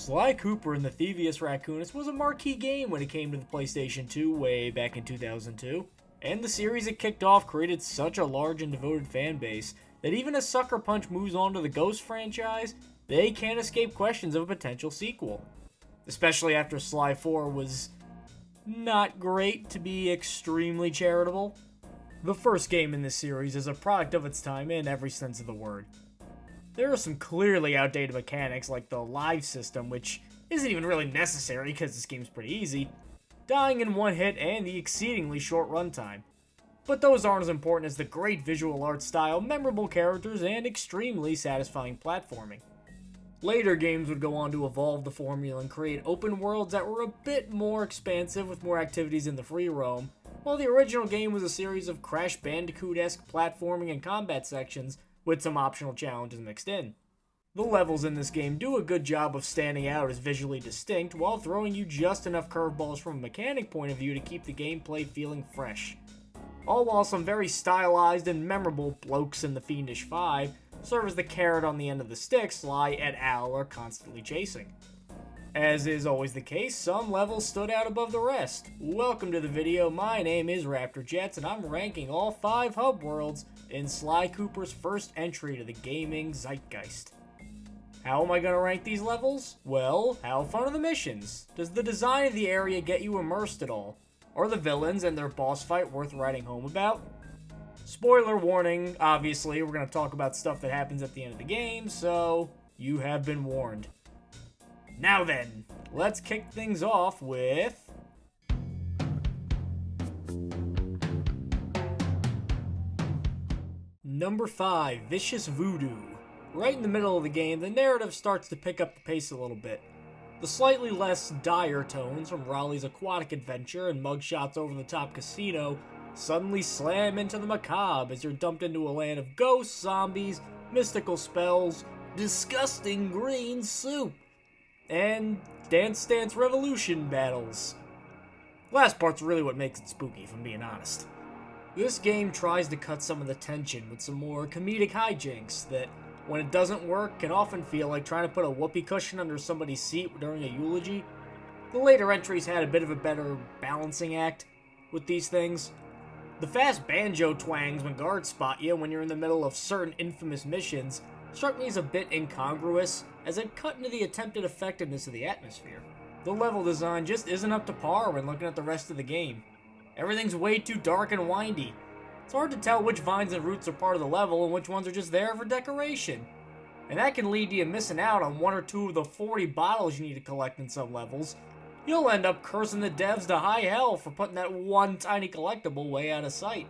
Sly Cooper and the Thievious Racconus was a marquee game when it came to the PlayStation 2 way back in 2002, and the series it kicked off created such a large and devoted fan base that even as Sucker Punch moves on to the Ghost franchise, they can't escape questions of a potential sequel. Especially after Sly 4 was not great, to be extremely charitable. The first game in this series is a product of its time in every sense of the word. There are some clearly outdated mechanics like the live system, which isn't even really necessary because this game's pretty easy, dying in one hit, and the exceedingly short runtime. But those aren't as important as the great visual art style, memorable characters, and extremely satisfying platforming. Later games would go on to evolve the formula and create open worlds that were a bit more expansive with more activities in the free roam, while the original game was a series of Crash Bandicoot-esque platforming and combat sections with some optional challenges mixed in. The levels in this game do a good job of standing out as visually distinct while throwing you just enough curveballs from a mechanic point of view to keep the gameplay feeling fresh. All while some very stylized and memorable blokes in the Fiendish Five serve as the carrot on the end of the stick Sly et al. Are constantly chasing. As is always the case, some levels stood out above the rest. Welcome to the video, my name is Raptor Jets, and I'm ranking all 5 hub worlds in Sly Cooper's first entry to the gaming zeitgeist. How am I going to rank these levels? Well, how fun are the missions? Does the design of the area get you immersed at all? Are the villains and their boss fight worth writing home about? Spoiler warning, obviously, we're going to talk about stuff that happens at the end of the game, so you have been warned. Now then, let's kick things off with Number 5, Vicious Voodoo. Right in the middle of the game, the narrative starts to pick up the pace a little bit. The slightly less dire tones from Raleigh's aquatic adventure and mugshots over-the-top casino suddenly slam into the macabre as you're dumped into a land of ghosts, zombies, mystical spells, disgusting green soup, and Dance Dance Revolution battles. Last part's really what makes it spooky, if I'm being honest. This game tries to cut some of the tension with some more comedic hijinks that, when it doesn't work, can often feel like trying to put a whoopee cushion under somebody's seat during a eulogy. The later entries had a bit of a better balancing act with these things. The fast banjo twangs when guards spot you when you're in the middle of certain infamous missions struck me as a bit incongruous, as it cut into the attempted effectiveness of the atmosphere. The level design just isn't up to par when looking at the rest of the game. Everything's way too dark and windy. It's hard to tell which vines and roots are part of the level and which ones are just there for decoration. And that can lead to you missing out on 1 or 2 of the 40 bottles you need to collect in some levels. You'll end up cursing the devs to high hell for putting that one tiny collectible way out of sight.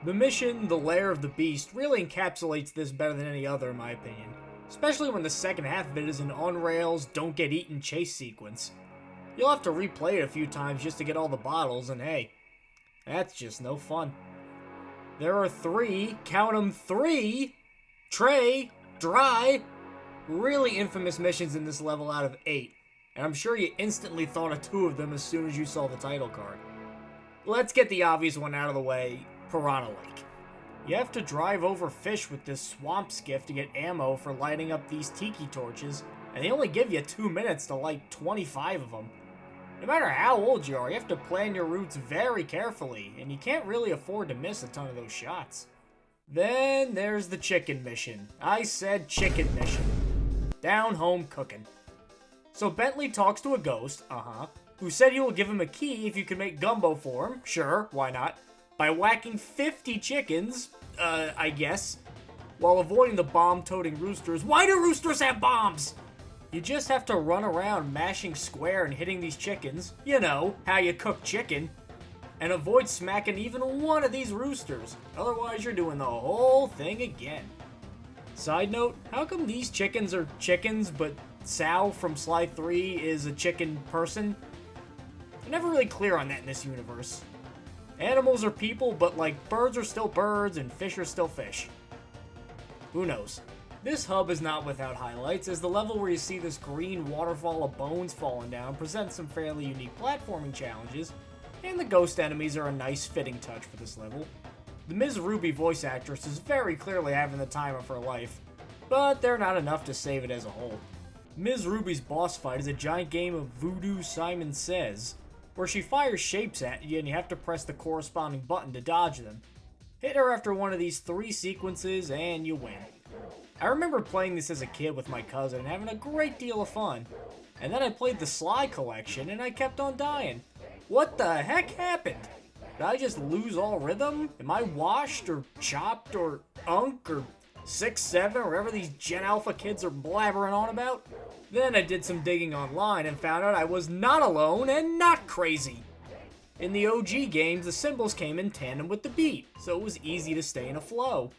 The mission, The Lair of the Beast, really encapsulates this better than any other in my opinion. Especially when the second half of it is an on-rails, don't-get-eaten chase sequence. You'll have to replay it a few times just to get all the bottles, and hey, that's just no fun. There are 3, count 'em 3, dry, really infamous missions in this level out of 8, and I'm sure you instantly thought of 2 of them as soon as you saw the title card. Let's get the obvious one out of the way, Piranha Lake. You have to drive over fish with this swamp skiff to get ammo for lighting up these tiki torches, and they only give you 2 minutes to light 25 of them. No matter how old you are, you have to plan your routes very carefully, and you can't really afford to miss a ton of those shots. Then there's the chicken mission. I said chicken mission. Down home cooking. So Bentley talks to a ghost, who said he will give him a key if you can make gumbo for him, sure, why not, by whacking 50 chickens, I guess, while avoiding the bomb-toting roosters. Why do roosters have bombs? You just have to run around mashing square and hitting these chickens, you know, how you cook chicken, and avoid smacking even one of these roosters, otherwise you're doing the whole thing again. Side note, how come these chickens are chickens, but Sal from Sly 3 is a chicken person? I'm never really clear on that in this universe. Animals are people, but like birds are still birds and fish are still fish. Who knows? This hub is not without highlights, as the level where you see this green waterfall of bones falling down presents some fairly unique platforming challenges, and the ghost enemies are a nice fitting touch for this level. The Ms. Ruby voice actress is very clearly having the time of her life, but they're not enough to save it as a whole. Ms. Ruby's boss fight is a giant game of Voodoo Simon Says, where she fires shapes at you and you have to press the corresponding button to dodge them. Hit her after one of these 3 sequences and you win. I remember playing this as a kid with my cousin and having a great deal of fun. And then I played the Sly collection and I kept on dying. What the heck happened? Did I just lose all rhythm? Am I washed or chopped or unk or 6'7", or whatever these Gen Alpha kids are blabbering on about? Then I did some digging online and found out I was not alone and not crazy. In the OG games, the cymbals came in tandem with the beat, so it was easy to stay in a flow.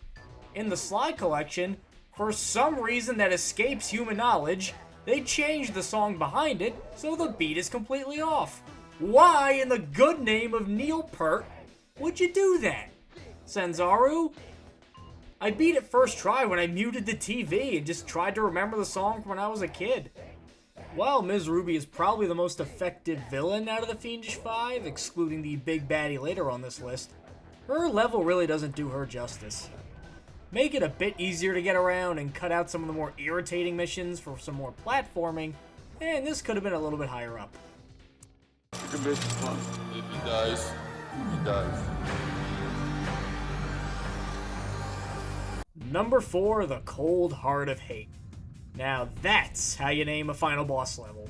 In the Sly collection, for some reason that escapes human knowledge, they changed the song behind it so the beat is completely off. Why in the good name of Neil Peart would you do that, Sanzaru? I beat it first try when I muted the TV and just tried to remember the song from when I was a kid. While Ms. Ruby is probably the most effective villain out of the Fiendish Five, excluding the big baddie later on this list, her level really doesn't do her justice. Make it a bit easier to get around and cut out some of the more irritating missions for some more platforming, and this could have been a little bit higher up. If he dies, he dies. Number 4, The Cold Heart of Hate. Now that's how you name a final boss level.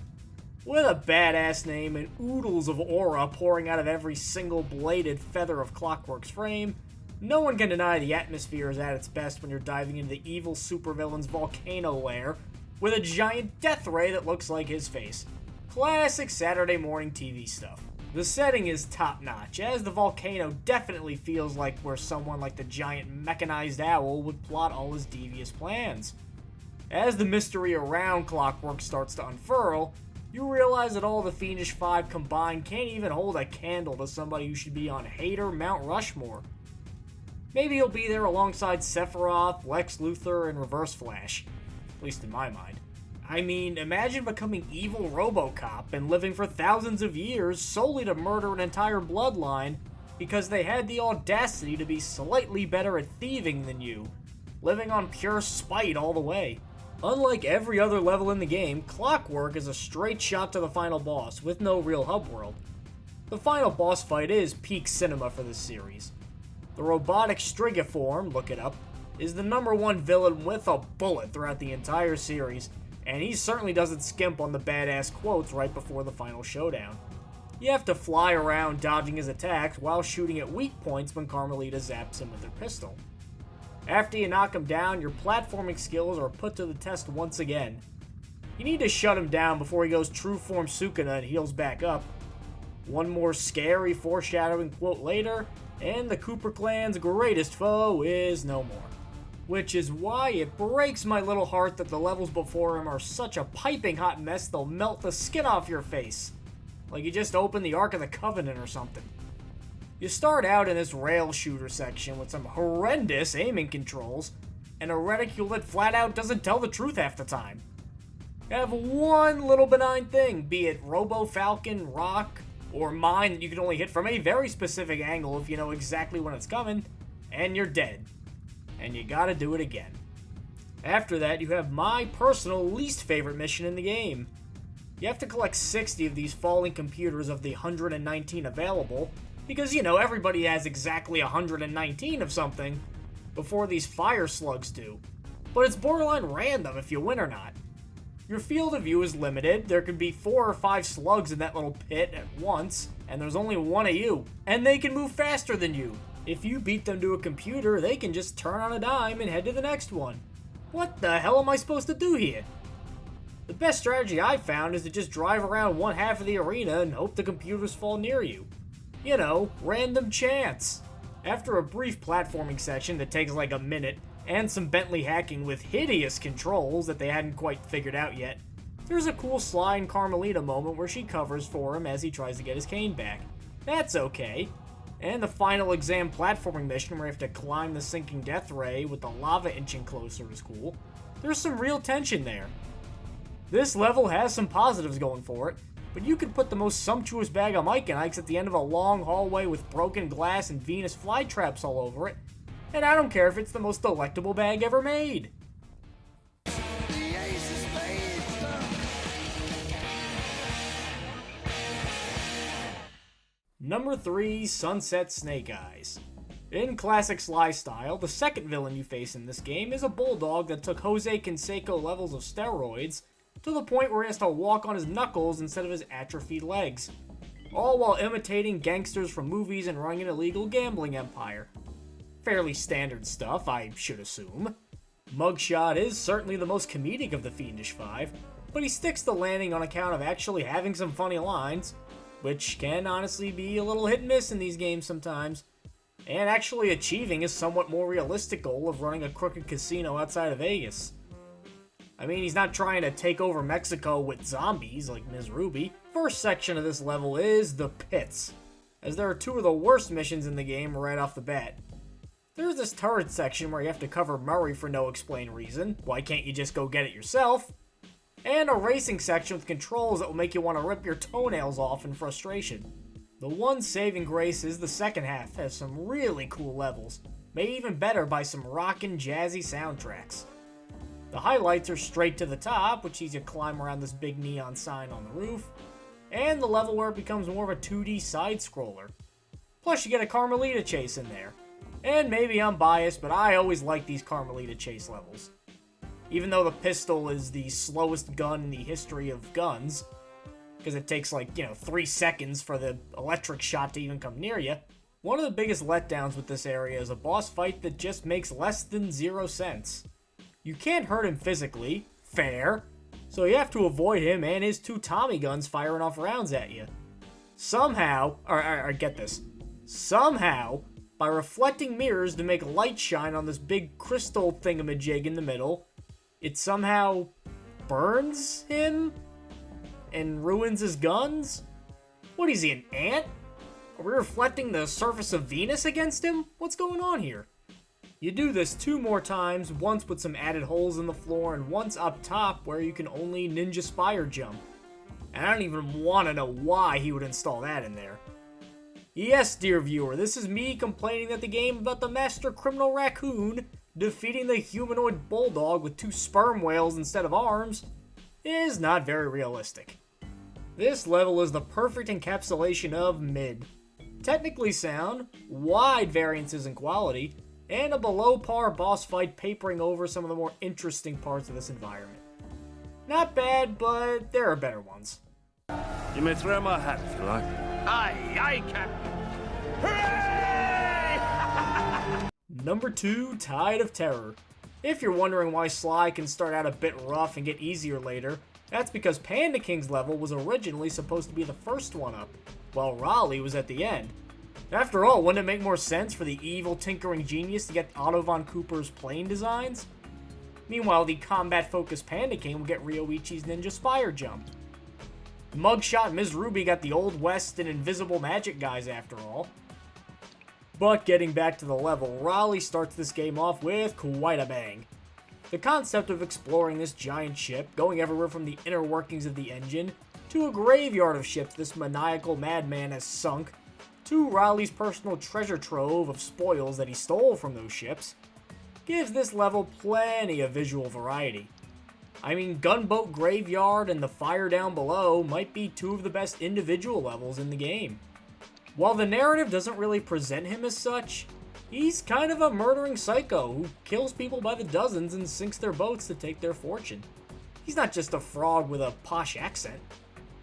With a badass name and oodles of aura pouring out of every single bladed feather of Clockwork's frame, no one can deny the atmosphere is at its best when you're diving into the evil supervillain's volcano lair with a giant death ray that looks like his face. Classic Saturday morning TV stuff. The setting is top-notch, as the volcano definitely feels like where someone like the giant mechanized owl would plot all his devious plans. As the mystery around Clockwork starts to unfurl, you realize that all the Fiendish Five combined can't even hold a candle to somebody who should be on Hater Mount Rushmore. Maybe he'll be there alongside Sephiroth, Lex Luthor, and Reverse Flash. At least in my mind. I mean, imagine becoming evil RoboCop and living for thousands of years solely to murder an entire bloodline because they had the audacity to be slightly better at thieving than you, living on pure spite all the way. Unlike every other level in the game, Clockwork is a straight shot to the final boss with no real hub world. The final boss fight is peak cinema for this series. The robotic Strigiform, look it up, is the #1 villain with a bullet throughout the entire series, and he certainly doesn't skimp on the badass quotes right before the final showdown. You have to fly around dodging his attacks while shooting at weak points when Carmelita zaps him with her pistol. After you knock him down, your platforming skills are put to the test once again. You need to shut him down before he goes true form Sukuna and heals back up. One more scary foreshadowing quote later, and the Cooper clan's greatest foe is no more. Which is why it breaks my little heart that the levels before him are such a piping hot mess they'll melt the skin off your face. Like you just opened the Ark of the Covenant or something. You start out in this rail shooter section with some horrendous aiming controls, and a reticule that flat out doesn't tell the truth half the time. You have one little benign thing, be it Robo Falcon, Rock, or Mine that you can only hit from a very specific angle if you know exactly when it's coming, and you're dead. And you gotta do it again. After that, you have my personal least favorite mission in the game. You have to collect 60 of these falling computers of the 119 available, because, you know, everybody has exactly 119 of something, before these fire slugs do. But it's borderline random if you win or not. Your field of view is limited, there could be 4 or 5 slugs in that little pit at once, and there's only one of you, and they can move faster than you. If you beat them to a computer, they can just turn on a dime and head to the next one. What the hell am I supposed to do here? The best strategy I've found is to just drive around one half of the arena and hope the computers fall near you. You know, random chance. After a brief platforming section that takes like a minute, and some Bentley hacking with hideous controls that they hadn't quite figured out yet, there's a cool Sly and Carmelita moment where she covers for him as he tries to get his cane back. That's okay. And the final exam platforming mission where you have to climb the sinking death ray with the lava inching closer is cool. There's some real tension there. This level has some positives going for it, but you could put the most sumptuous bag of Mike and Ike's at the end of a long hallway with broken glass and Venus flytraps all over it, and I don't care if it's the most delectable bag ever made. The ace of spades, Number 3, Sunset Snake Eyes. In classic Sly style, the second villain you face in this game is a bulldog that took Jose Canseco levels of steroids to the point where he has to walk on his knuckles instead of his atrophied legs, all while imitating gangsters from movies and running an illegal gambling empire. Fairly standard stuff, I should assume. Mugshot is certainly the most comedic of the Fiendish Five, but he sticks the landing on account of actually having some funny lines, which can honestly be a little hit and miss in these games sometimes, and actually achieving his somewhat more realistic goal of running a crooked casino outside of Vegas. I mean, he's not trying to take over Mexico with zombies like Ms. Ruby. First section of this level is the pits, as there are two of the worst missions in the game right off the bat. There's this turret section where you have to cover Murray for no explained reason. Why can't you just go get it yourself? And a racing section with controls that will make you want to rip your toenails off in frustration. The one saving grace is the second half has some really cool levels, made even better by some rockin' jazzy soundtracks. The highlights are straight to the top, which sees you climb around this big neon sign on the roof, and the level where it becomes more of a 2D side-scroller. Plus you get a Carmelita chase in there. And maybe I'm biased, but I always like these Carmelita chase levels. Even though the pistol is the slowest gun in the history of guns, because it takes 3 seconds for the electric shot to even come near you, one of the biggest letdowns with this area is a boss fight that just makes less than 0 sense. You can't hurt him physically, fair, so you have to avoid him and his 2 Tommy guns firing off rounds at you. Somehow, get this, somehow, by reflecting mirrors to make light shine on this big crystal thingamajig in the middle, it somehow burns him and ruins his guns? What is he, an ant? Are we reflecting the surface of Venus against him? What's going on here? You do this 2 more times, once with some added holes in the floor and once up top where you can only ninja spire jump. And I don't even want to know why he would install that in there. Yes, dear viewer, this is me complaining that the game about the master criminal raccoon defeating the humanoid bulldog with 2 sperm whales instead of arms is not very realistic. This level is the perfect encapsulation of mid. Technically sound, wide variances in quality, and a below par boss fight papering over some of the more interesting parts of this environment. Not bad, but there are better ones. You may throw my hat if you like. Aye, aye, Captain. Hooray! Number 2, Tide of Terror. If you're wondering why Sly can start out a bit rough and get easier later, that's because Panda King's level was originally supposed to be the first one up, while Raleigh was at the end. After all, wouldn't it make more sense for the evil tinkering genius to get Otto von Cooper's plane designs? Meanwhile, the combat-focused Panda King will get Ryoichi's Ninja Spire jump. Mugshot and Ms. Ruby got the Old West and Invisible Magic guys after all. But getting back to the level, Raleigh starts this game off with quite a bang. The concept of exploring this giant ship, going everywhere from the inner workings of the engine, to a graveyard of ships this maniacal madman has sunk, to Raleigh's personal treasure trove of spoils that he stole from those ships, gives this level plenty of visual variety. I mean, Gunboat Graveyard and the Fire Down Below might be 2 of the best individual levels in the game. While the narrative doesn't really present him as such, he's kind of a murdering psycho who kills people by the dozens and sinks their boats to take their fortune. He's not just a frog with a posh accent.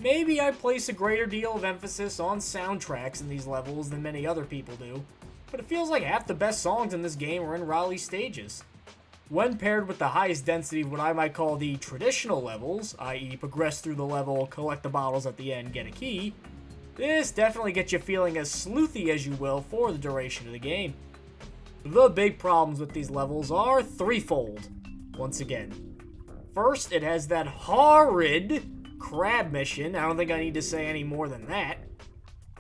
Maybe I place a greater deal of emphasis on soundtracks in these levels than many other people do, but it feels like half the best songs in this game are in Raleigh's stages. When paired with the highest density of what I might call the traditional levels, i.e. progress through the level, collect the bottles at the end, get a key, this definitely gets you feeling as sleuthy as you will for the duration of the game. The big problems with these levels are threefold, once again. First, it has that horrid crab mission. I don't think I need to say any more than that.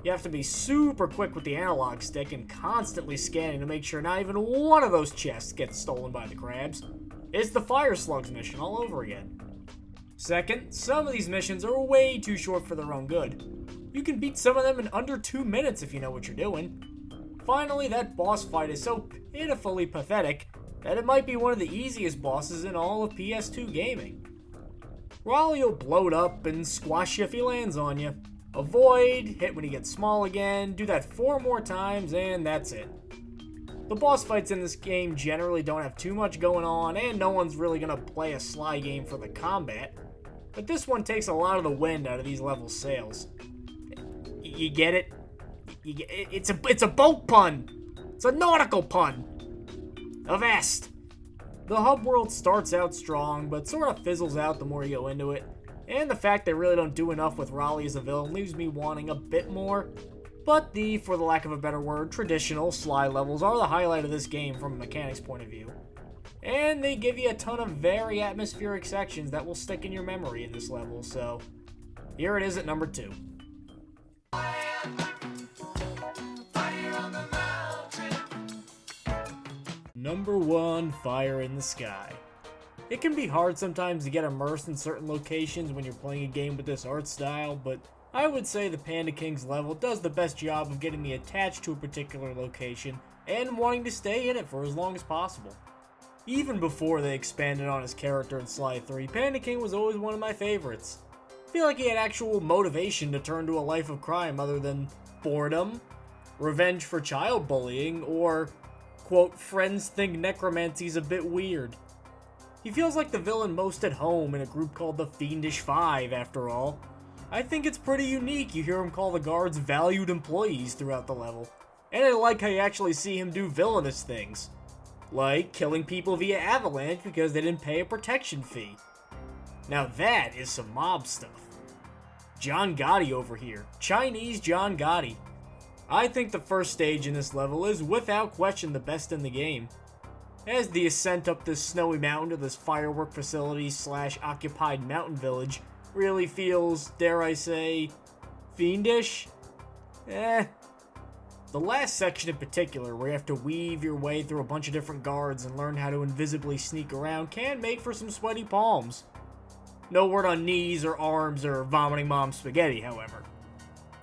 You have to be super quick with the analog stick and constantly scanning to make sure not even one of those chests gets stolen by the crabs. It's the Fire Slugs mission all over again. Second, some of these missions are way too short for their own good. You can beat some of them in under 2 minutes if you know what you're doing. Finally, that boss fight is so pitifully pathetic that it might be one of the easiest bosses in all of PS2 gaming. Raleigh will bloat up and squash you if he lands on you. Avoid, hit when he gets small again, do that 4 more times, and that's it. The boss fights in this game generally don't have too much going on, and no one's really going to play a Sly game for the combat, but this one takes a lot of the wind out of these level sails. You get it? It's a boat pun! It's a nautical pun! Avast! The hub world starts out strong, but sort of fizzles out the more you go into it, and the fact they really don't do enough with Raleigh as a villain leaves me wanting a bit more. But the, for the lack of a better word, traditional Sly levels are the highlight of this game from a mechanics point of view. And they give you a ton of very atmospheric sections that will stick in your memory in this level, so here it is at number 2. Number 1, Fire in the Sky. It can be hard sometimes to get immersed in certain locations when you're playing a game with this art style, but I would say the Panda Kings level does the best job of getting me attached to a particular location and wanting to stay in it for as long as possible. Even before they expanded on his character in Sly 3, Panda King was always one of my favorites. I feel like he had actual motivation to turn to a life of crime other than boredom, revenge for child bullying, or, quote, friends think necromancy's a bit weird. He feels like the villain most at home in a group called the Fiendish Five, after all. I think it's pretty unique you hear him call the guards valued employees throughout the level. And I like how you actually see him do villainous things. Like killing people via avalanche because they didn't pay a protection fee. Now that is some mob stuff. John Gotti over here. Chinese John Gotti. I think the first stage in this level is without question the best in the game. As the ascent up this snowy mountain to this firework facility / occupied mountain village really feels, dare I say, fiendish? The last section in particular, where you have to weave your way through a bunch of different guards and learn how to invisibly sneak around, can make for some sweaty palms. No word on knees or arms or vomiting mom spaghetti, however.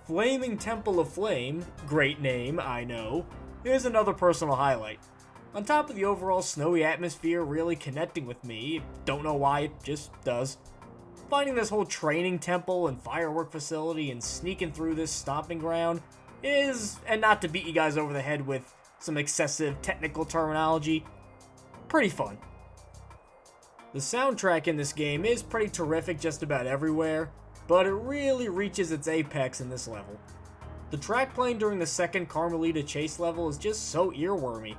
Flaming Temple of Flame, great name, I know, is another personal highlight. On top of the overall snowy atmosphere really connecting with me, don't know why, it just does. Finding this whole training temple and firework facility and sneaking through this stomping ground is, and not to beat you guys over the head with some excessive technical terminology, pretty fun. The soundtrack in this game is pretty terrific just about everywhere, but it really reaches its apex in this level. The track playing during the second Carmelita chase level is just so earwormy.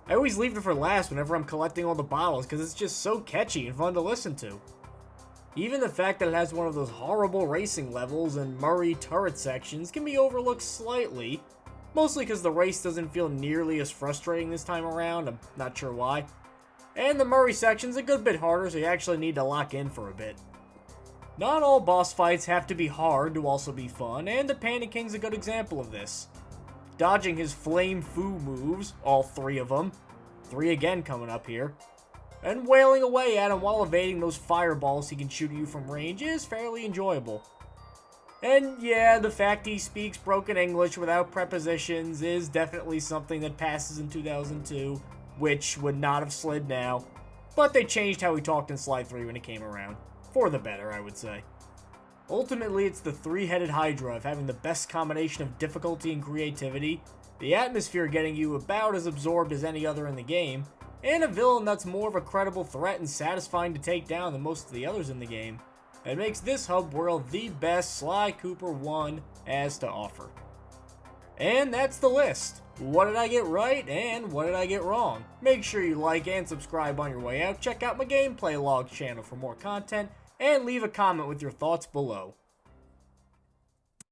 I always leave it for last whenever I'm collecting all the bottles because it's just so catchy and fun to listen to. Even the fact that it has one of those horrible racing levels and Murray turret sections can be overlooked slightly, mostly because the race doesn't feel nearly as frustrating this time around, I'm not sure why. And the Murray section's a good bit harder, so you actually need to lock in for a bit. Not all boss fights have to be hard to also be fun, and the Panda King's a good example of this. Dodging his Flame Fu moves, all 3 of them, 3 again coming up here, and wailing away at him while evading those fireballs he can shoot at you from range is fairly enjoyable. And yeah, the fact he speaks broken English without prepositions is definitely something that passes in 2002, which would not have slid now, but they changed how he talked in Sly 3 when it came around. For the better, I would say. Ultimately, it's the 3-headed Hydra of having the best combination of difficulty and creativity, the atmosphere getting you about as absorbed as any other in the game, and a villain that's more of a credible threat and satisfying to take down than most of the others in the game, that makes this hub world the best Sly Cooper 1 has to offer. And that's the list. What did I get right, and what did I get wrong? Make sure you like and subscribe on your way out, check out my gameplay log channel for more content, and leave a comment with your thoughts below.